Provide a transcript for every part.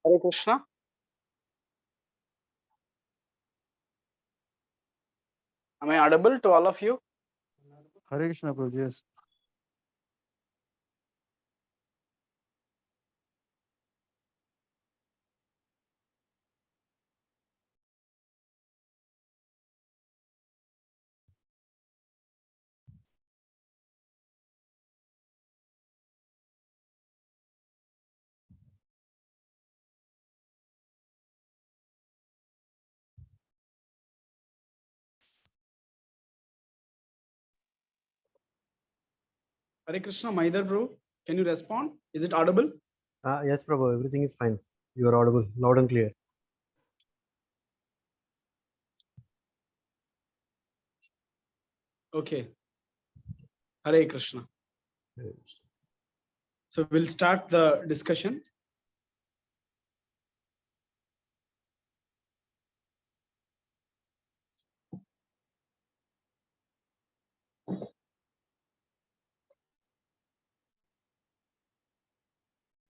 Hare Krishna. Am I audible to all of you? Hare Krishna, Prabhuji. Yes. Hare Krishna, Maidar bro. Can you respond? Is it audible? Yes, Prabhu, everything is fine. You are audible, loud and clear. Okay. Hare Krishna. So we'll start the discussion.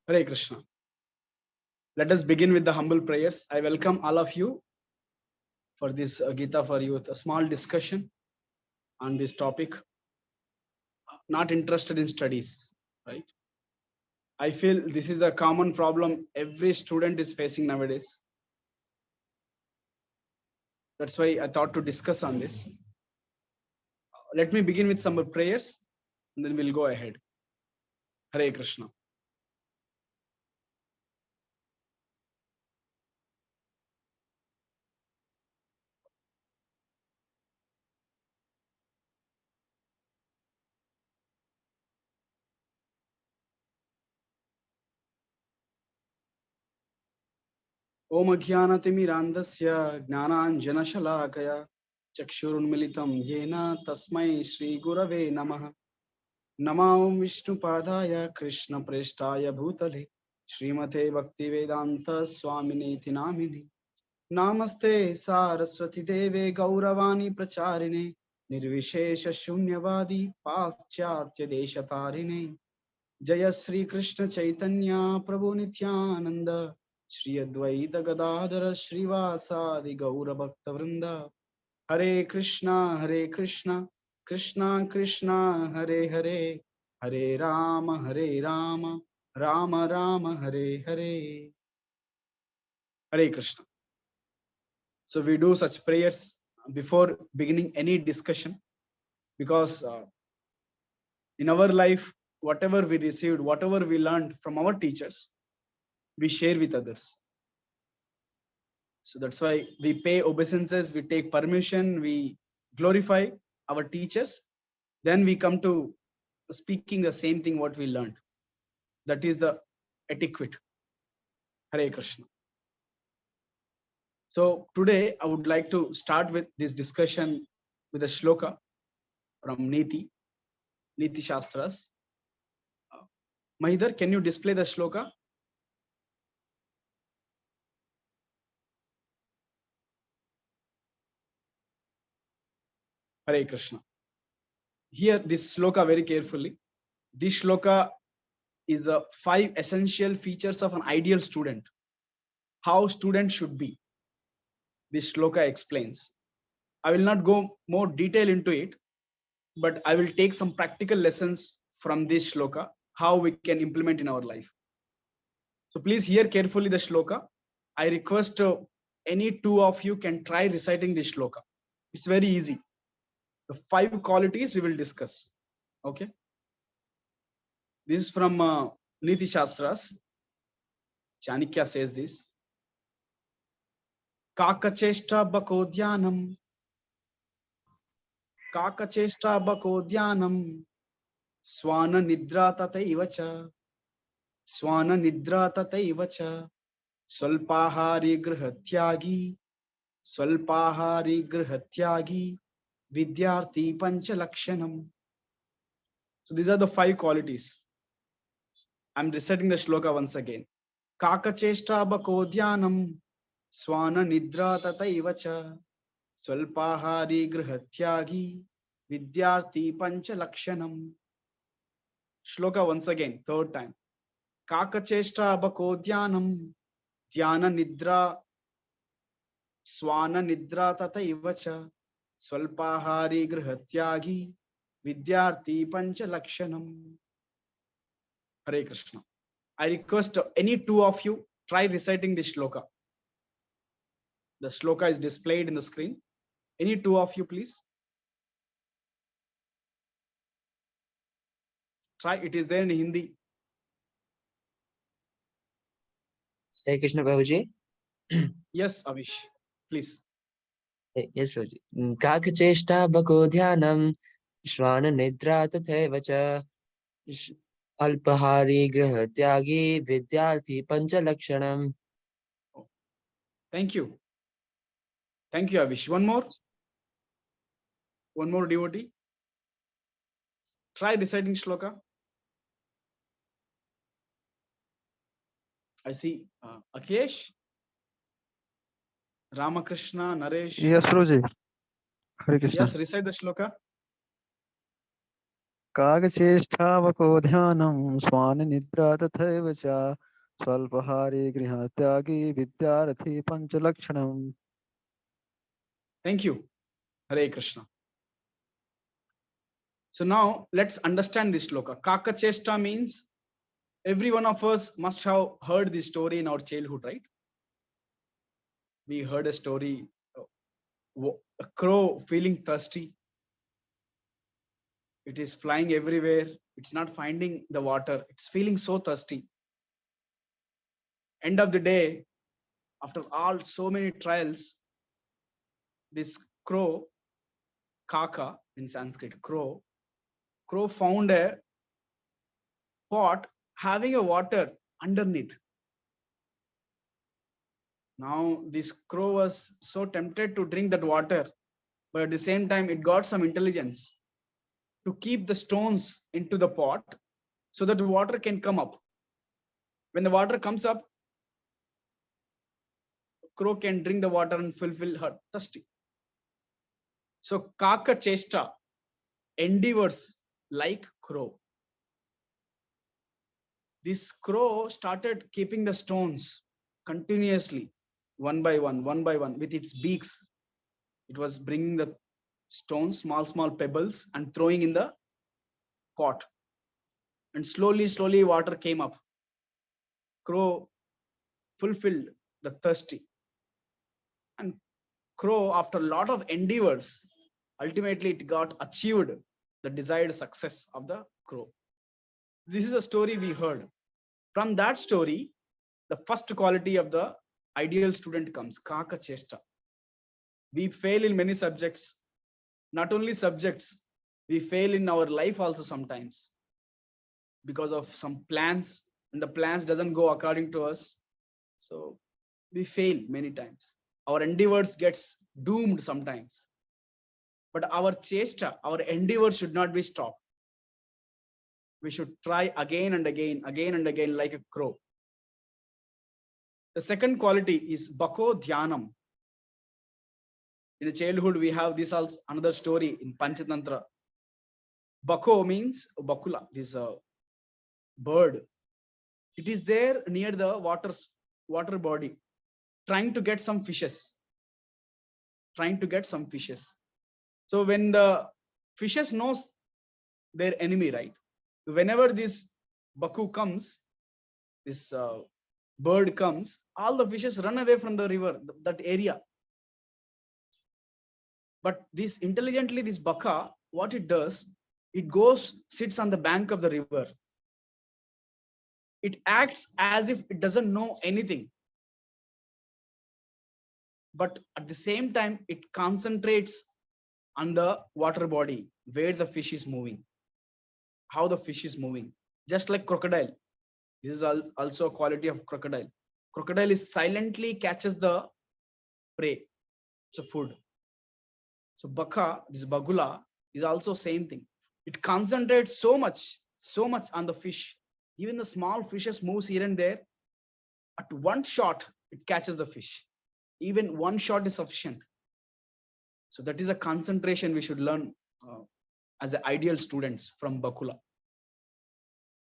Hare Krishna. Let us begin with the humble prayers. I welcome all of you for this Gita for Youth, a small discussion on this topic. Not interested in studies, right? I feel this is a common problem every student is facing nowadays. That's why I thought to discuss on this. Let me begin with some prayers and then we'll go ahead. Hare Krishna. Om Ajnanatimirandasya Gnananjanashalakaya Chakshurunmilitam Yena Tasmai Shri Gurave Namaha Namam Vishnu Padaya Krishna Prestaya Bhutale Srimate Bhaktivedanta Swaminiti Namini Namaste Saraswati Deve Gauravani Pracharine Nirvishesha Shunyavadi Paschatya Deshatarine Jaya Sri Krishna Chaitanya Prabhu Nityananda Shri Advaita Gadadhara Srivasadi Gaura Bhakta Vrinda Hare Krishna Krishna Krishna Hare Hare Hare Rama Rama Rama Hare Hare. Hare Krishna. So we do such prayers before beginning any discussion because in our life, whatever we received, whatever we learned from our teachers, we share with others. So that's why we pay obeisances, we take permission, we glorify our teachers. Then we come to speaking the same thing what we learned. That is the etiquette. Hare Krishna. So today I would like to start with this discussion with a shloka from Niti Shastras. Mahidar, can you display the shloka? Hare Krishna. Hear this shloka very carefully. This shloka is 5 essential features of an ideal student. How students should be. This shloka explains. I will not go more detail into it, but I will take some practical lessons from this shloka, how we can implement in our life. So please hear carefully the shloka. I request any two of you can try reciting this shloka. It's very easy. The 5 qualities we will discuss. Okay. This is from Niti Shastras. Chanakya says this. Kakacheshta bakodyanam. Kakacheshta bakodyanam. Swana nidra tataivacha. Swana nidra tataivacha. Swalpahari grihatyagi. Swalpahari grihatyagi. Vidyarthi panchalakshanam. So these are the 5 qualities. I'm reciting the shloka once again. Kakacheshta bakodyanam. Swana nidra tataivacha. Swalpahari grihatyagi. Vidyarthi panchalakshanam. Shloka once again, third time. Kakacheshta bakodyanam. Dhyana Nidra Swana Nidra Tata Ivacha Swalpahari Grihatyagi Vidyarthi Pancha Lakshanam. Hare Krishna. I request any two of you try reciting this shloka. The shloka is displayed in the screen. Any two of you, please. Try. It is there in Hindi. Hare Krishna Prabhuji. Yes, Avish. Please. Yes, Prabhuji. Kakacheshta bako dhyanam shvana nidra tatheva cha alpahari griha tyagi vidyarthi pancha lakshanam. Thank you. Thank you, Avish. One more. One more devotee. Try reciting shloka. I see Akesh, Ramakrishna, Naresh. Yes, Prabhuji. Hare Krishna. Yes, recite the shloka. कागचेष्टावको ध्यानं स्वाननिद्रा तथैव च स्वल्पहारे गृहत्यागी विद्यार्थी पञ्चलक्षणम्. Thank you. Hare Krishna. So now let's understand this shloka. Kakacheshta means every one of us must have heard this story in our childhood, right? We heard a story, a crow feeling thirsty. It is flying everywhere. It's not finding the water. It's feeling so thirsty. End of the day, after all so many trials, this crow, kaka in Sanskrit, crow found a pot having a water underneath. Now this crow was so tempted to drink that water, but at the same time it got some intelligence to keep the stones into the pot so that the water can come up. When the water comes up, crow can drink the water and fulfill her thirsty. So kaka chesta, endeavors like crow. This crow started keeping the stones continuously, one by one with its beaks. It was bringing the stones, small pebbles, and throwing in the pot. And slowly water came up. Crow fulfilled the thirsty. And crow, after a lot of endeavors, ultimately it got achieved the desired success of the crow. This is a story we heard. From that story, the first quality of the ideal student comes, kaka chesta. We fail in many subjects. Not only subjects, we fail in our life also sometimes because of some plans, and the plans doesn't go according to us. So we fail many times. Our endeavors gets doomed sometimes. But our chesta, our endeavor should not be stopped. We should try again and again like a crow. The second quality is bako dhyanam. In the childhood, we have this also another story in Panchatantra. Bako means bakula, this bird. It is there near the water body, trying to get some fishes. So when the fishes knows their enemy, right? Whenever this baku comes, this bird comes, all the fishes run away from the river, that area. But this intelligently, this baka, what it does, it goes, sits on the bank of the river. It acts as if it doesn't know anything. But at the same time, it concentrates on the water body, where the fish is moving, how the fish is moving. Just like crocodile. This is also a quality of crocodile. Crocodile is silently catches the prey. It's a food. So baka, this bagula, is also same thing. It concentrates so much on the fish. Even the small fishes moves here and there. At one shot, it catches the fish. Even one shot is sufficient. So that is a concentration we should learn as an ideal students from bakula.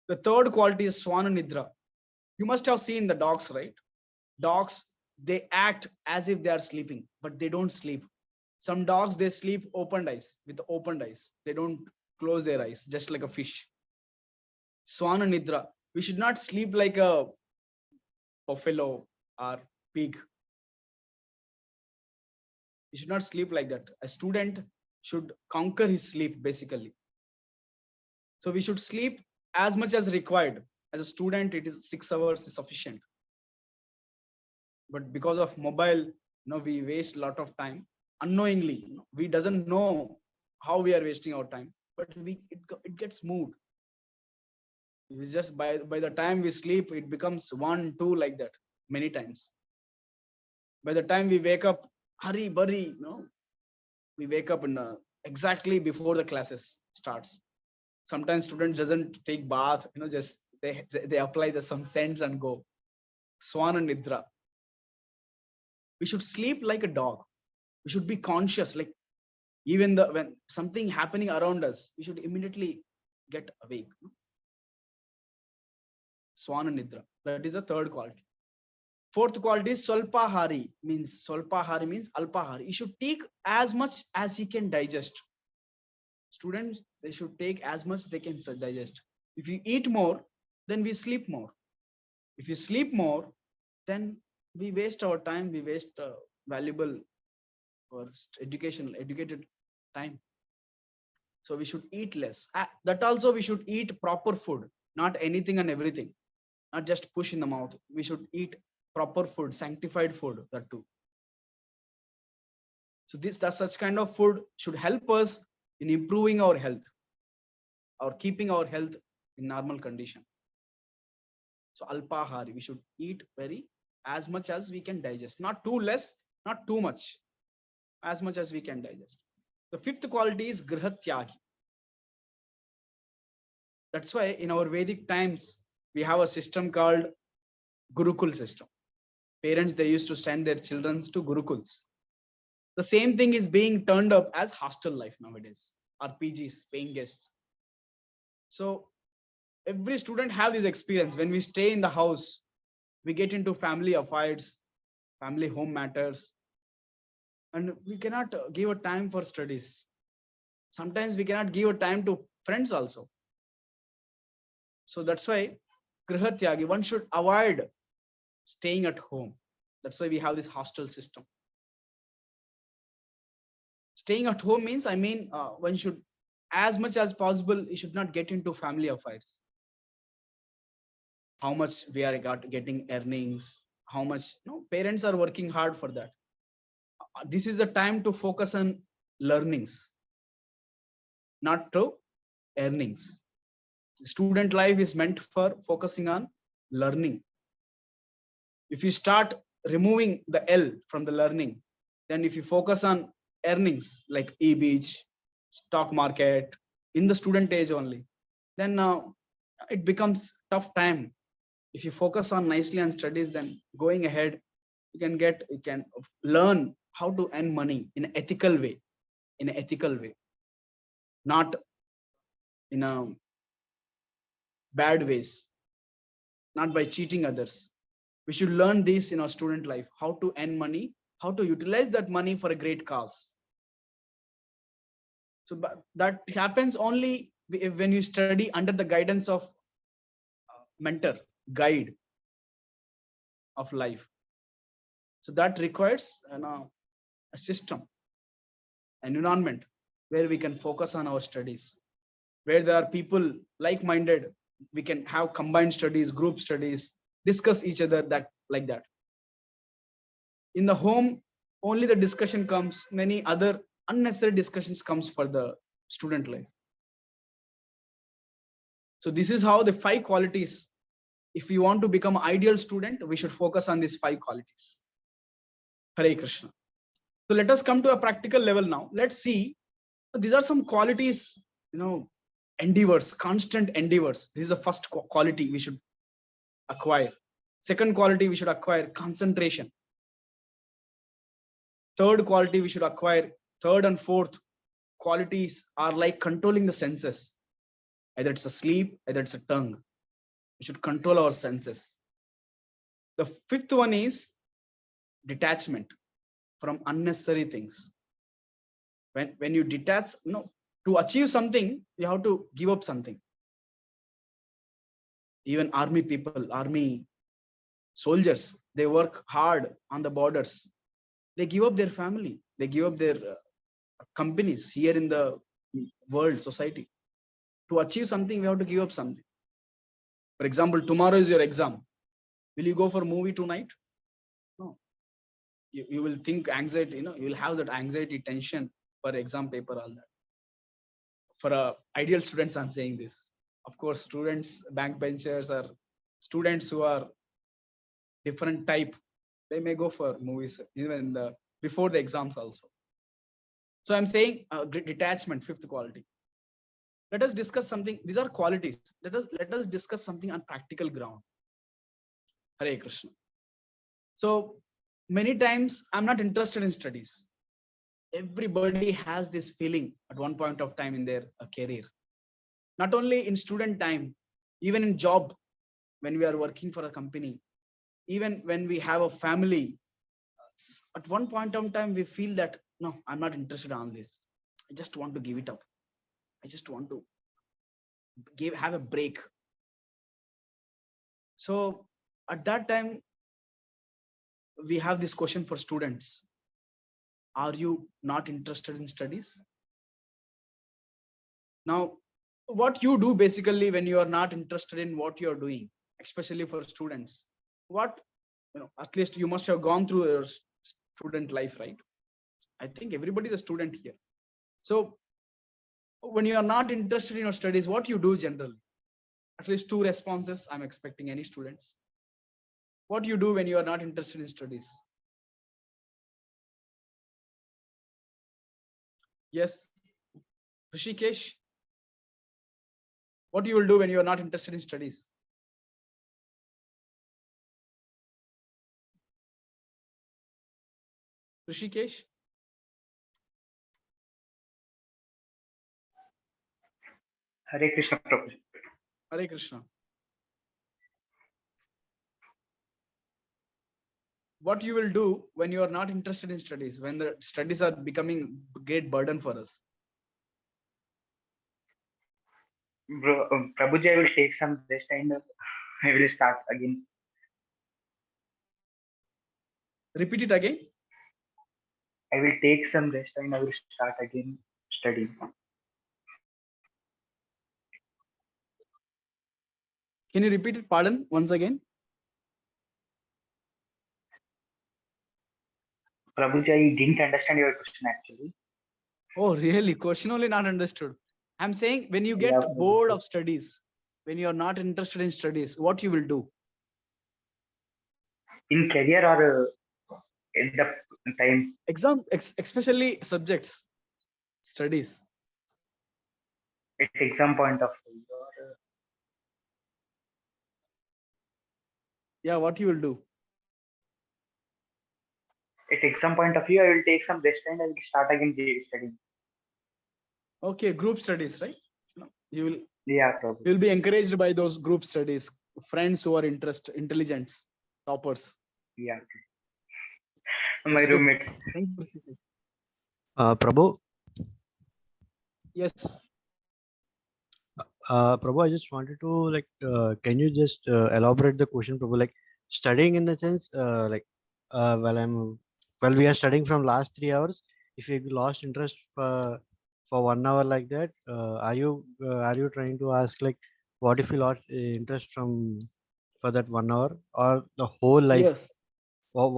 The third quality is swana nidra. You must have seen the dogs, right? Dogs, they act as if they are sleeping, but they don't sleep. Some dogs, they sleep open eyes, with open eyes. They don't close their eyes, just like a fish. Swana Nidra. We should not sleep like a buffalo or pig. We should not sleep like that. A student should conquer his sleep, basically. So we should sleep as much as required. As a student, it is 6 hours is sufficient. But because of mobile, we waste a lot of time unknowingly. We doesn't know how we are wasting our time, but it gets moved. We just by the time we sleep, it becomes 1, 2 like that many times. By the time we wake up, hurry, burry, we wake up in exactly before the classes starts. Sometimes students doesn't take bath, just they apply some scents and go. Swana Nidra. We should sleep like a dog. We should be conscious, like even when something happening around us, we should immediately get awake. Swana Nidra. That is the third quality. Fourth quality is Salpahari. Salpahari means Alpahari. You should take as much as you can digest. Students, they should take as much they can digest. If you eat more, then we sleep more. If you sleep more, then we waste our time. We waste valuable or educated time. So we should eat less. That also we should eat proper food, not anything and everything, not just push in the mouth. We should eat proper food, sanctified food, that too. So that such kind of food should help us in improving our health or keeping our health in normal condition. So alpahari, we should eat very as much as we can digest, not too less, not too much, as much as we can digest. The fifth quality is grihatyagi. That's why in our Vedic times, we have a system called Gurukul system. Parents, they used to send their children to Gurukuls. The same thing is being turned up as hostel life nowadays, RPGs, paying guests. So every student have this experience. When we stay in the house, we get into family affairs, family home matters, and we cannot give a time for studies. Sometimes we cannot give a time to friends also. So that's why Grihatyagi, one should avoid staying at home. That's why we have this hostel system. Staying at home means, one should, as much as possible, you should not get into family affairs. How much we are getting earnings, how much parents are working hard for that. This is a time to focus on learnings, not to earnings. Student life is meant for focusing on learning. If you start removing the L from the learning, then if you focus on earnings like e-beach, stock market, in the student age only, then it becomes tough time. If you focus on nicely on studies, then going ahead, you can learn how to earn money in an ethical way, not in a bad ways, not by cheating others. We should learn this in our student life, how to earn money, how to utilize that money for a great cause. So that happens only when you study under the guidance of mentor, guide of life. So that requires a system, an environment where we can focus on our studies, where there are people like-minded. We can have combined studies, group studies, discuss each other, that like that. In the home, only the discussion comes, many other unnecessary discussions comes for the student life. So this is how the 5 qualities, if we want to become an ideal student, we should focus on these 5 qualities. Hare Krishna. So let us come to a practical level now. Let's see, these are some qualities, endeavors, constant endeavors. This is the first quality we should acquire. Second quality we should acquire, concentration. Third quality we should acquire, third and fourth qualities are like controlling the senses. Either it's a sleep, either it's a tongue. We should control our senses. The fifth one is detachment from unnecessary things. When you detach, to achieve something, you have to give up something. Even army people, army soldiers, they work hard on the borders. They give up their family. They give up their companies here in the world society. To achieve something, we have to give up something. For example, tomorrow is your exam. Will you go for a movie tonight? No. You will think anxiety, you will have that anxiety, tension for exam paper, all that. For ideal students, I'm saying this. Of course, students, backbenchers, or students who are different type, they may go for movies even before the exams also. So I'm saying detachment, fifth quality. Let us discuss something. These are qualities. Let us discuss something on practical ground. Hare Krishna. So many times I'm not interested in studies. Everybody has this feeling at one point of time in their career. Not only in student time, even in job, when we are working for a company, even when we have a family, at one point of time we feel that no, I'm not interested on this. I just want to give it up. I just want to have a break. So at that time, we have this question for students. Are you not interested in studies? Now, what you do basically when you are not interested in what you are doing, especially for students, what, at least you must have gone through your student life, right? I think everybody is a student here. So when you are not interested in your studies, what you do generally? At least two responses I'm expecting any students. What do you do when you are not interested in studies? Yes, Rishikesh, what you will do when you are not interested in studies? Rishikesh? Hare Krishna, Prabhuji. Hare Krishna. What you will do when you are not interested in studies, when the studies are becoming a great burden for us? Prabhuji, I will take some rest and I will start again. Repeat it again. I will take some rest and I will start again studying. Can you repeat it? Pardon once again. Prabhuji, I didn't understand your question actually. Oh, really? Question only not understood. I'm saying when you get Yeah, bored Prabhuji. of studies, when you are not interested in studies, what you will do? In career or at the time? Exam, especially subjects, studies. At exam point of view. Or, Yeah, what you will do? at exam point of view, I will take some rest and I will start again studying. Okay, group studies, right? You will Yeah, Prabhuji. you'll be encouraged by those group studies, friends who are intelligent, toppers. Yeah. My That's good. roommates. Thank you, Rishikesh. Prabhu, Yes. Prabhu, I just wanted to can you just elaborate the question, Prabhu? Like studying in the sense, while we are studying from last 3 hours, if you lost interest for 1 hour like that, are you trying to ask like, what if you lost interest from for that 1 hour or the whole life, Yes. or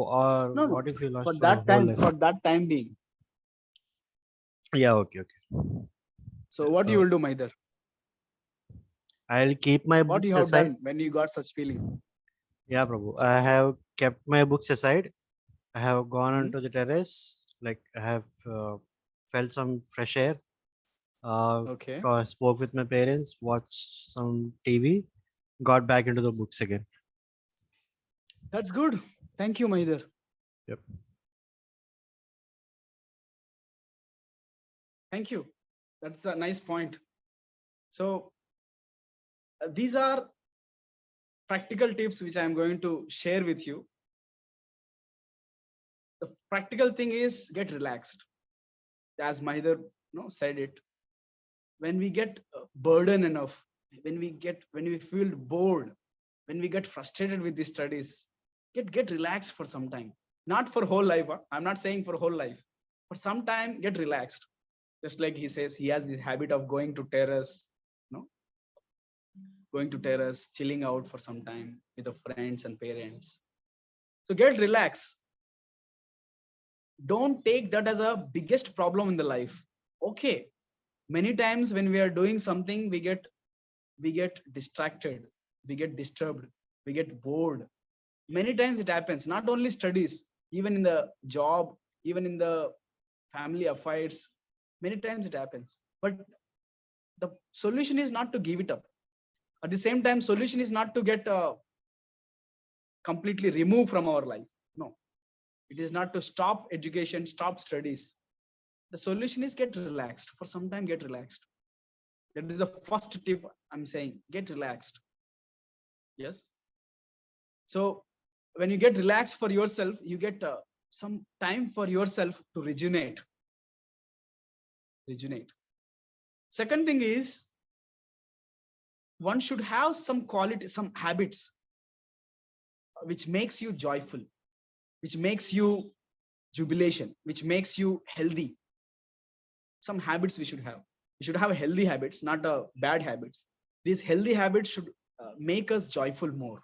No, no. what if you For lost for the that whole time, life? for that time being. Yeah, okay. So what you will do, Maidar? I'll keep my What you books have aside. done when you got such feeling? Yeah, Prabhu. I have kept my books aside. I have gone Mhm. onto the terrace. Like I have felt some fresh air. Okay. Spoke with my parents. Watched some TV. Got back into the books again. That's good. Thank you, Maidar. Yep. Thank you. That's a nice point. So these are practical tips which I am going to share with you. The practical thing is get relaxed. As Mahidar said it, when we get burden enough, when we feel bored, when we get frustrated with these studies, get relaxed for some time. Not for whole life. I'm not saying for whole life. For some time, get relaxed. Just like he says, he has this habit of going to terrace, chilling out for some time with the friends and parents. So get relaxed. Don't take that as a biggest problem in the life. Okay, many times when we are doing something, we get distracted, we get disturbed, we get bored. Many times it happens, not only studies, even in the job, even in the family affairs, many times it happens. But the solution is not to give it up. At the same time, solution is not to get completely removed from our life. No, it is not to stop education, stop studies. The solution is get relaxed for some time. Get relaxed. That is the first tip I'm saying. Get relaxed. Yes. So when you get relaxed for yourself, you get some time for yourself to rejuvenate. Second thing is, one should have some quality, some habits which makes you joyful, which makes you jubilation, which makes you healthy. Some habits we should have. We should have healthy habits, not bad habits. These healthy habits should make us joyful more.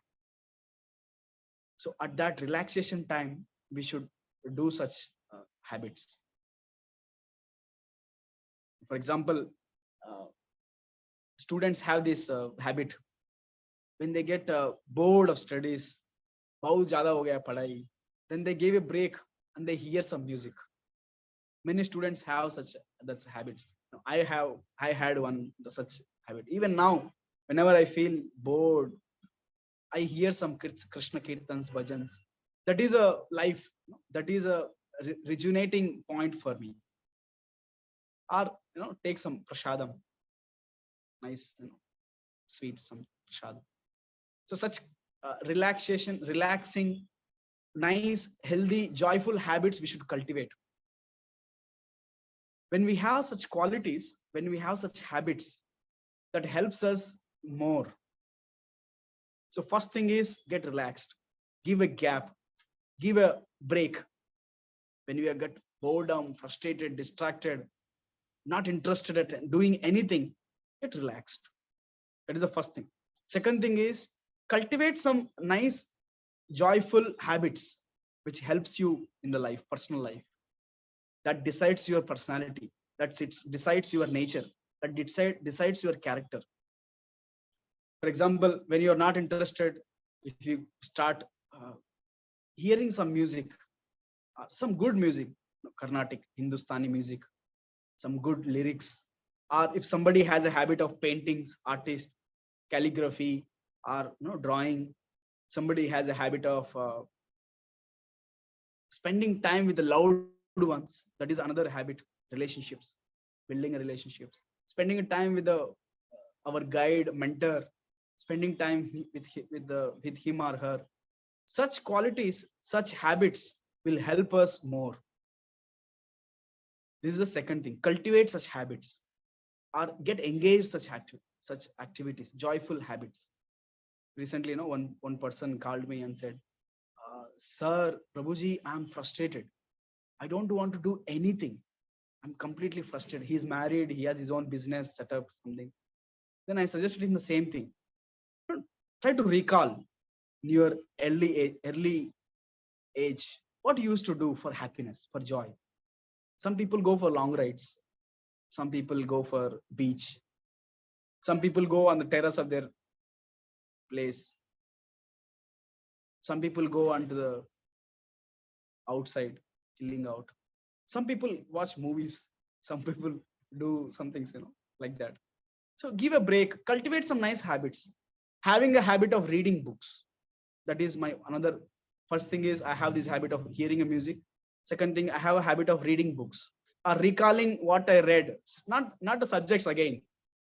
So at that relaxation time, we should do such habits. For example, students have this habit when they get bored of studies, bahut zyada ho gaya padhai, then they give a break and they hear some music. Many students have such habits. I had one such habit. Even now, whenever I feel bored, I hear some Krishna kirtans, bhajans. That is a life. That is a rejuvenating point for me. Or take some prasadam, nice, sweet, some prasadam. So such relaxing, nice, healthy, joyful habits we should cultivate. When we have such qualities, when we have such habits, that helps us more. So first thing is get relaxed, give a gap, give a break. When you get boredom, frustrated, distracted, not interested at doing anything, get relaxed. That is the first thing. Second thing is cultivate some nice, joyful habits which helps you in the life, personal life. That decides your personality. That decides your nature. That decides your character. For example, when you're not interested, if you start hearing some music, some good music, Carnatic, Hindustani music, some good lyrics, or if somebody has a habit of paintings, artist, calligraphy, or drawing, somebody has a habit of spending time with the loved ones, that is another habit. Relationships, building relationships, spending time with our guide, mentor, spending time with him or her. Such qualities, such habits will help us more. This is the second thing. Cultivate such habits or get engaged such activities, joyful habits. Recently, one person called me and said, "Sir, Prabhuji, I'm frustrated. I don't want to do anything. I'm completely frustrated. He's married. He has his own business set up, something." Then I suggested him the same thing. Try to recall in your early age what you used to do for happiness, for joy. Some people go for long rides. Some people go for beach. Some people go on the terrace of their place. Some people go onto the outside, chilling out. Some people watch movies. Some people do some things, like that. So give a break, cultivate some nice habits. Having a habit of reading books. That is my another. First thing is I have this habit of hearing a music. Second thing, I have a habit of reading books or recalling what I read. Not the subjects again,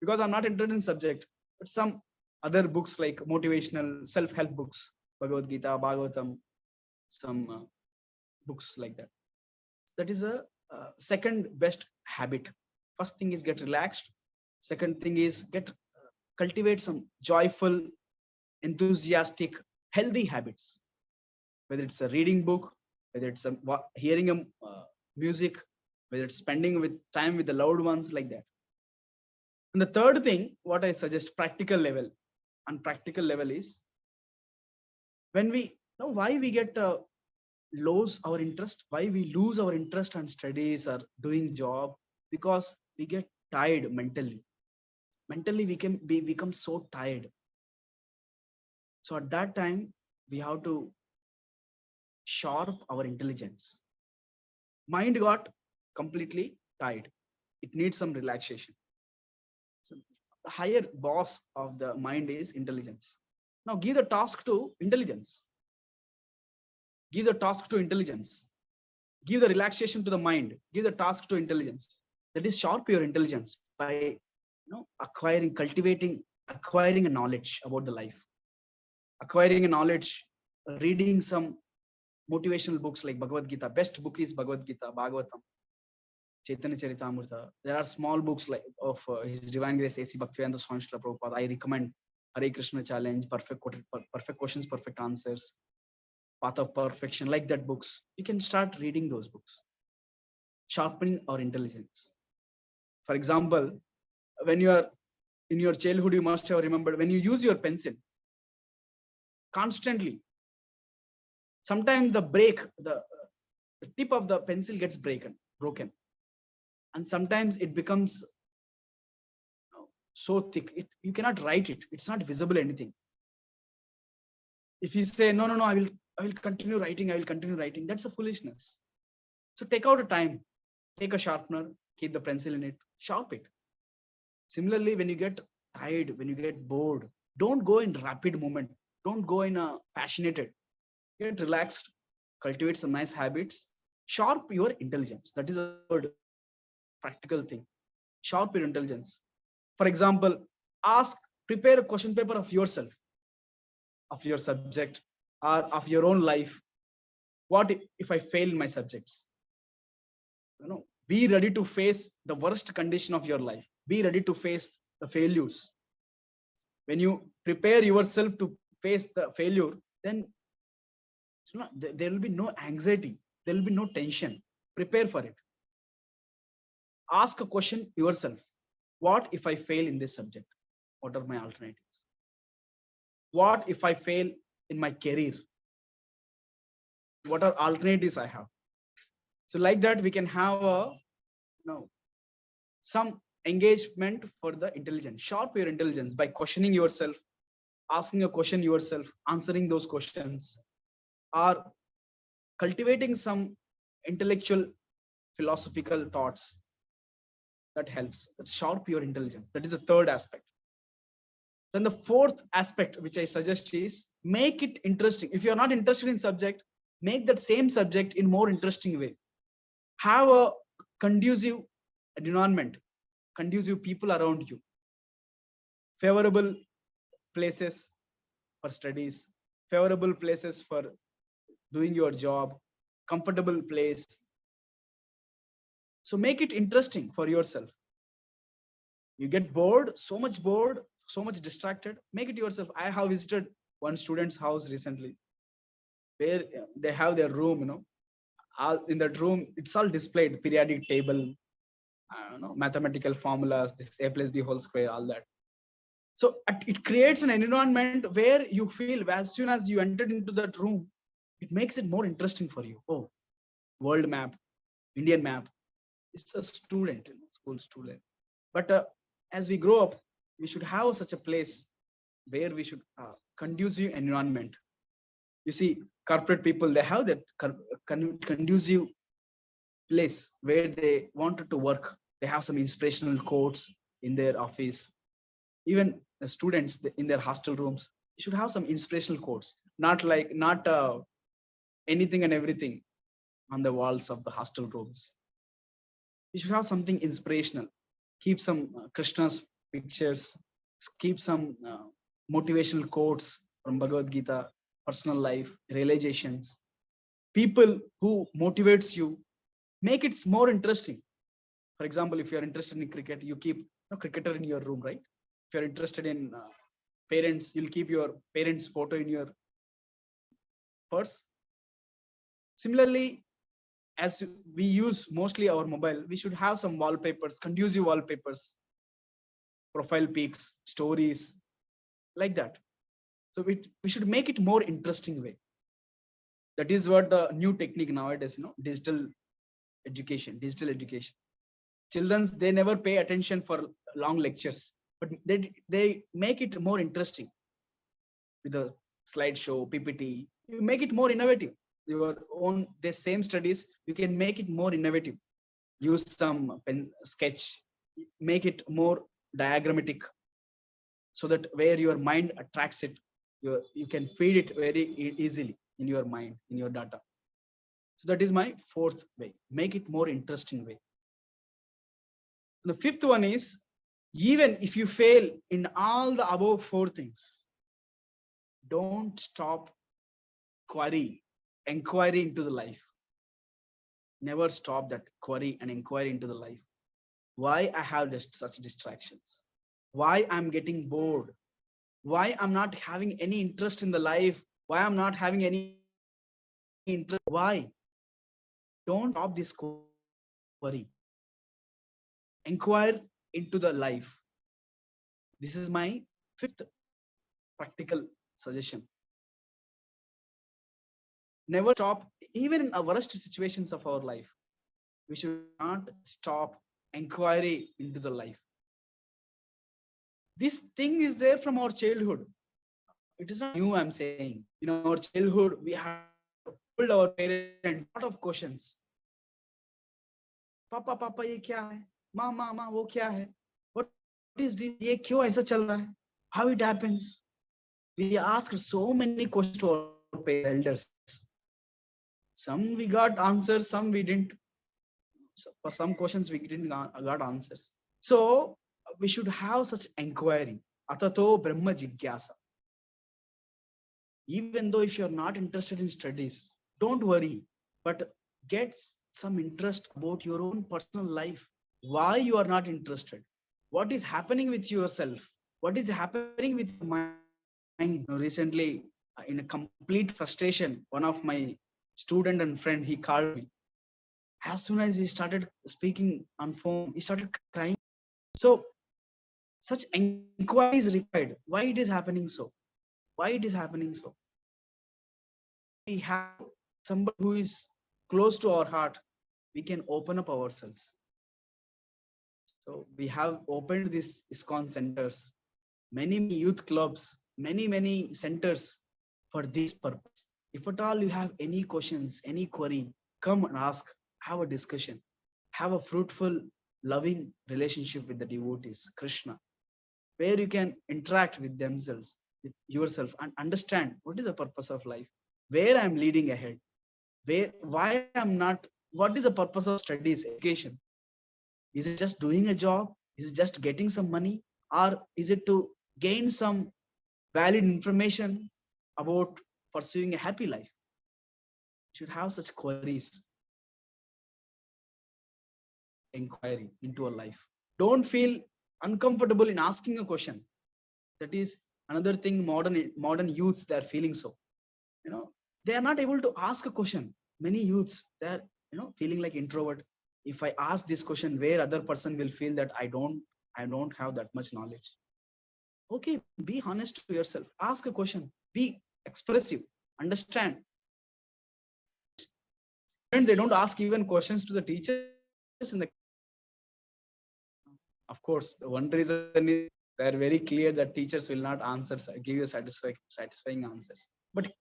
because I'm not interested in subject, but some other books like motivational self-help books, Bhagavad Gita, Bhagavatam, some books like that. That is a second best habit. First thing is get relaxed. Second thing is get cultivate some joyful, enthusiastic, healthy habits. Whether it's a reading book, whether it's a hearing a music, whether it's spending with time with the loved ones, like that. And the third thing, what I suggest, practical level. On practical level is when we know why we get lose our interest, why we lose our interest on studies or doing job, because we get tired mentally. Mentally, we become so tired. So at that time, we have to sharp our intelligence. Mind got completely tired. It needs some relaxation. So the higher boss of the mind is intelligence. Now give the task to intelligence. Give the task to intelligence. Give the relaxation to the mind. Give the task to intelligence. That is sharp your intelligence by acquiring, cultivating, acquiring a knowledge about the life. Acquiring a knowledge, reading some motivational books like Bhagavad Gita. Best book is Bhagavad Gita, Bhagavatam, Chaitanya Charitamrita. There are small books like of His Divine Grace A.C. Bhaktivedanta Swami Srila Prabhupada. I recommend Hare Krishna Challenge, Perfect Questions, Perfect Answers, Path of Perfection, like that books. You can start reading those books. Sharpening our intelligence. For example, when you are in your childhood, you must have remembered when you use your pencil constantly. Sometimes the tip of the pencil gets broken, and sometimes it becomes so thick you cannot write it. It's not visible anything. If you say no, I will continue writing. I will continue writing. That's a foolishness. So take out a time, take a sharpener, keep the pencil in it, sharp it. Similarly, when you get tired, when you get bored, don't go in rapid movement. Don't go in a passionate. Get relaxed, cultivate some nice habits, sharp your intelligence. That is a third practical thing. Sharp your intelligence. For example, prepare a question paper of yourself, of your subject, or of your own life. What if I fail in my subjects? Be ready to face the worst condition of your life. Be ready to face the failures. When you prepare yourself to face the failure, then there will be no anxiety. There will be no tension. Prepare for it. Ask a question yourself. What if I fail in this subject? What are my alternatives? What if I fail in my career? What are alternatives I have? So like that, we can have some engagement for the intelligence. Sharp your intelligence by questioning yourself, asking a question yourself, answering those questions, or cultivating some intellectual philosophical thoughts. That helps. That sharp your intelligence. That is the third aspect. Then the fourth aspect which I suggest is make it interesting. If you are not interested in subject, make that same subject in more interesting way. Have a conducive environment, conducive people around you, favorable places for studies, favorable places for doing your job, comfortable place. So make it interesting for yourself. You get bored, so much distracted, make it yourself. I have visited one student's house recently where they have their room, all in that room, it's all displayed, periodic table, I don't know, mathematical formulas, this a plus b whole square, all that. So it creates an environment where you feel as soon as you entered into that room, it makes it more interesting for you. Oh, world map, Indian map. It's a student, school student. But as we grow up, we should have such a place where we should conducive environment. You see, corporate people, they have that conducive place where they wanted to work. They have some inspirational quotes in their office. Even the students in their hostel rooms should have some inspirational quotes, not anything and everything on the walls of the hostel rooms. You should have something inspirational. Keep some Krishna's pictures, keep some motivational quotes from Bhagavad Gita, personal life, realizations, people who motivates you, make it more interesting. For example, if you're interested in cricket, you keep a cricketer in your room, right? If you're interested in parents, you'll keep your parents' photo in your purse. Similarly, as we use mostly our mobile, we should have some wallpapers, conducive wallpapers, profile pics, stories, like that. So we should make it more interesting way. That is what the new technique nowadays, digital education. Children's, they never pay attention for long lectures, but they make it more interesting with a slideshow, PPT. You make it more innovative. Your own the same studies, you can make it more innovative. Use some pen sketch, make it more diagrammatic, so that where your mind attracts it, you can feed it very easily in your mind, in your data. So that is my fourth way. Make it more interesting way. The fifth one is, even if you fail in all the above four things, don't stop inquiry into the life. Never stop that query and inquiry into the life. Why I have just such distractions? Why I'm getting bored? Why I'm not having any interest in the life? Why I'm not having any interest? Why? Don't stop this query. Inquire into the life. This is my fifth practical suggestion. Never stop, even in our worst situations of our life. We should not stop inquiry into the life. This thing is there from our childhood. It is not new, I'm saying. In our childhood, we have told our parents a lot of questions. Papa, Papa, ये क्या है? Mama, Mama, वो क्या है? What is this? ये क्यों ऐसा चल रहा है? How it happens? We asked so many questions to our elders. Some we got answers, some we didn't. So for some questions we didn't got answers. So we should have such inquiry. Atato Brahma Jigyasa. Even though if you're not interested in studies, don't worry, but get some interest about your own personal life. Why you are not interested? What is happening with yourself? What is happening with your mind? Recently, in a complete frustration, one of my student and friend, he called me. As soon as he started speaking on phone, he started crying. So such inquiry is required. Why it is happening so? Why it is happening so? We have somebody who is close to our heart. We can open up ourselves. So we have opened these ISKCON centers, many youth clubs, many centers for this purpose. If at all you have any questions, any query, come and ask, have a discussion, have a fruitful, loving relationship with the devotees, Krishna, where you can interact with themselves, with yourself, and understand what is the purpose of life, where I'm leading ahead, why I'm not, what is the purpose of studies, education? Is it just doing a job? Is it just getting some money? Or is it to gain some valid information about pursuing a happy life? You should have such queries, inquiry into a life. Don't feel uncomfortable in asking a question. That is another thing modern youths, they're feeling so. They are not able to ask a question. Many youths, they're feeling like introvert. If I ask this question, where other person will feel that I don't have that much knowledge. Okay, be honest to yourself. Ask a question. Be expressive. Understand. And they don't ask even questions to the teachers in the. Of course, one reason is they're very clear that teachers will not answer, give you satisfying answers. But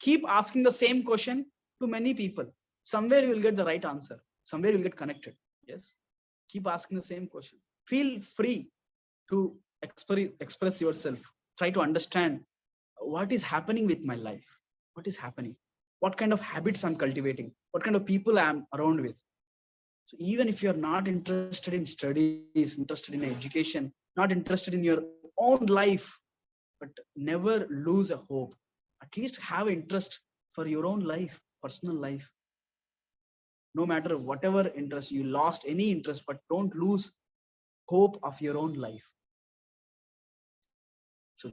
keep asking the same question to many people. Somewhere you will get the right answer. Somewhere you'll get connected. Yes. Keep asking the same question. Feel free to express yourself. Try to understand what is happening with my life. What is happening? What kind of habits I'm cultivating? What kind of people I'm around with? So even if you're not interested in studies, interested in education, not interested in your own life, but never lose a hope. At least have interest for your own life, personal life. No matter whatever interest you lost, any interest, but don't lose hope of your own life. So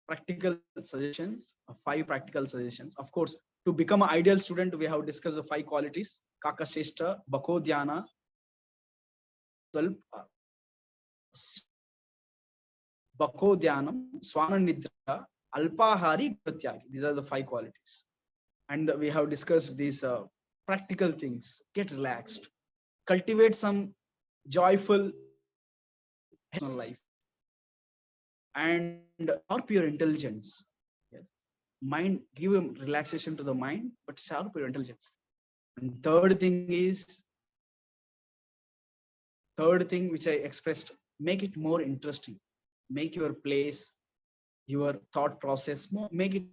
practical suggestions, 5 practical suggestions. Of course, to become an ideal student, we have discussed the 5 qualities: kakasheshta, bako dhyana, bako dhyanam, swana nidra, alpahari, gatyagi. These are the 5 qualities. And we have discussed these practical things. Get relaxed, cultivate some joyful life, and sharp your intelligence. Yes. Mind, give a relaxation to the mind, but sharp your intelligence. And third thing which I expressed, make it more interesting. Make your place, your thought process more, make it